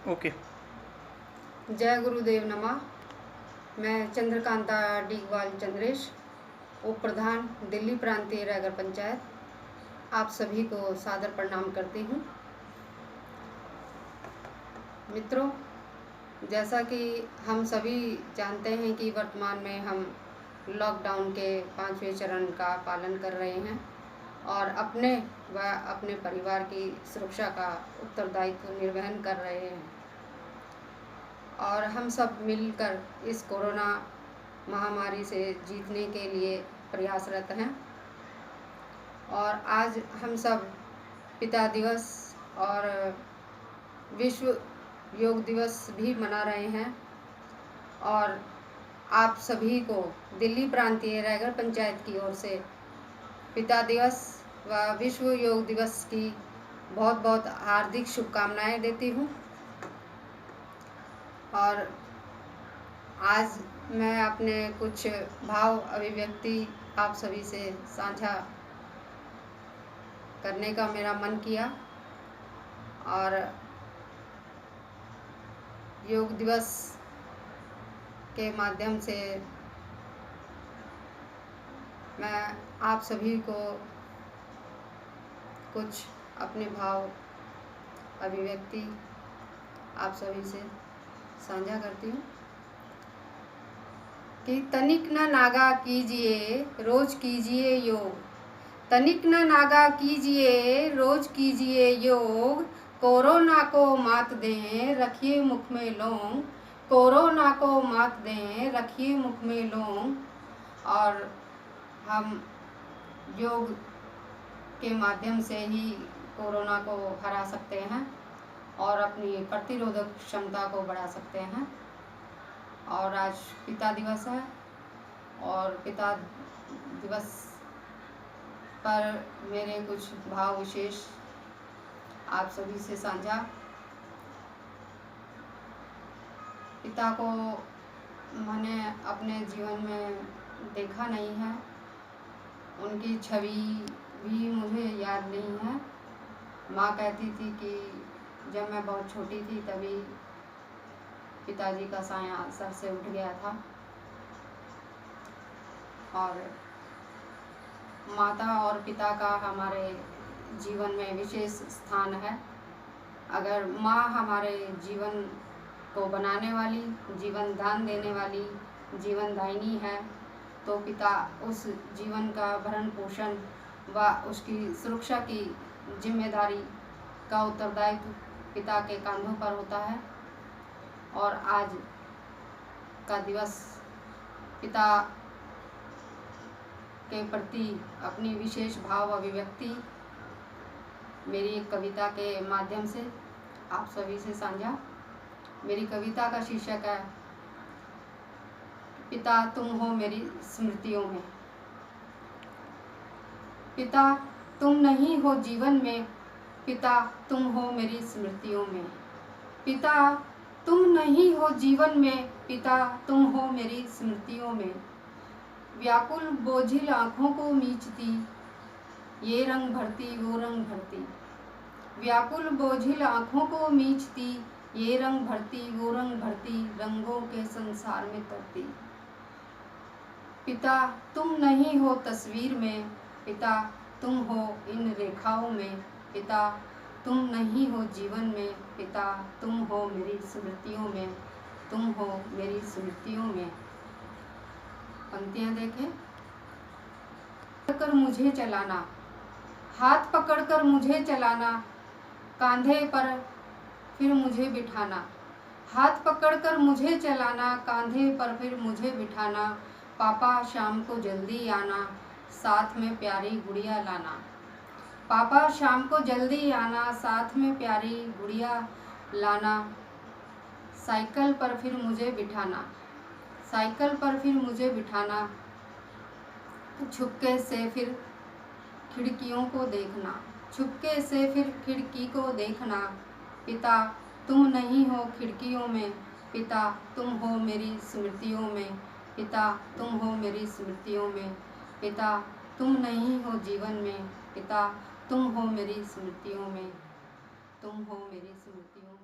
Okay. जय गुरुदेव नमः। मैं चंद्रकांता डीगवाल चंद्रेश, उप प्रधान दिल्ली प्रांतीय रायगढ़ पंचायत, आप सभी को सादर प्रणाम करती हूँ। मित्रों, जैसा कि हम सभी जानते हैं कि वर्तमान में हम लॉकडाउन के 5वें चरण का पालन कर रहे हैं और अपने व अपने परिवार की सुरक्षा का उत्तरदायित्व निर्वहन कर रहे हैं और हम सब मिलकर इस कोरोना महामारी से जीतने के लिए प्रयासरत हैं। और आज हम सब पिता दिवस और विश्व योग दिवस भी मना रहे हैं और आप सभी को दिल्ली प्रांतीय रायगढ़ पंचायत की ओर से पिता दिवस व विश्व योग दिवस की बहुत बहुत हार्दिक शुभकामनाएं देती हूँ। और आज मैं अपने कुछ भाव अभिव्यक्ति आप सभी से साझा करने का मेरा मन किया और योग दिवस के माध्यम से मैं आप सभी को कुछ अपने भाव अभिव्यक्ति आप सभी से साझा करती हूँ कि तनिक न नागा कीजिए रोज कीजिए योग, तनिक न नागा कीजिए रोज कीजिए योग, कोरोना को मात दें रखिए मुख में लौंग, कोरोना को मात दें रखिए मुख में लौंग। और हम योग के माध्यम से ही कोरोना को हरा सकते हैं और अपनी प्रतिरोधक क्षमता को बढ़ा सकते हैं। और आज पिता दिवस है और पिता दिवस पर मेरे कुछ भाव विशेष आप सभी से साझा। पिता को मैंने अपने जीवन में देखा नहीं है, उनकी छवि भी मुझे याद नहीं है। माँ कहती थी कि जब मैं बहुत छोटी थी तभी पिताजी का साया सर से उठ गया था। और माता और पिता का हमारे जीवन में विशेष स्थान है। अगर माँ हमारे जीवन को बनाने वाली, जीवन दान देने वाली, जीवन दायिनी है, तो पिता उस जीवन का भरण पोषण व उसकी सुरक्षा की जिम्मेदारी का उत्तरदायित्व पिता के कंधों पर होता है। और आज का दिवस पिता के प्रति अपनी विशेष भाव अभिव्यक्ति मेरी एक कविता के माध्यम से आप सभी से साझा। मेरी कविता का शीर्षक है पिता तुम हो मेरी स्मृतियों में। पिता तुम नहीं हो जीवन में, पिता तुम हो मेरी स्मृतियों में। पिता तुम नहीं हो जीवन में, पिता तुम हो मेरी स्मृतियों में। व्याकुल बोझिल आँखों को मींचती, ये रंग भरती वो रंग भरती। व्याकुल बोझिल आँखों को मींचती, ये रंग भरती वो रंग भरती, रंगों के संसार में तरती। पिता तुम नहीं हो तस्वीर में, पिता तुम हो इन रेखाओं में। पिता तुम नहीं हो जीवन में, पिता तुम हो मेरी स्मृतियों में, तुम हो मेरी स्मृतियों में। पंक्तियाँ देखें। पकड़कर मुझे चलाना, हाथ पकड़कर मुझे चलाना, कांधे पर फिर मुझे बिठाना। हाथ पकड़कर मुझे चलाना, कांधे पर फिर मुझे बिठाना। पापा शाम को जल्दी आना, साथ में प्यारी गुड़िया लाना। पापा शाम को जल्दी आना, साथ में प्यारी गुड़िया लाना। साइकिल पर फिर मुझे बिठाना, साइकिल पर फिर मुझे बिठाना। छुपके से फिर खिड़कियों को देखना, छुपके से फिर खिड़की को देखना। पिता तुम नहीं हो खिड़कियों में, पिता तुम हो मेरी स्मृतियों में। पिता तुम हो मेरी स्मृतियों में। पिता तुम नहीं हो जीवन में, पिता तुम हो मेरी स्मृतियों में, तुम हो मेरी स्मृतियों में।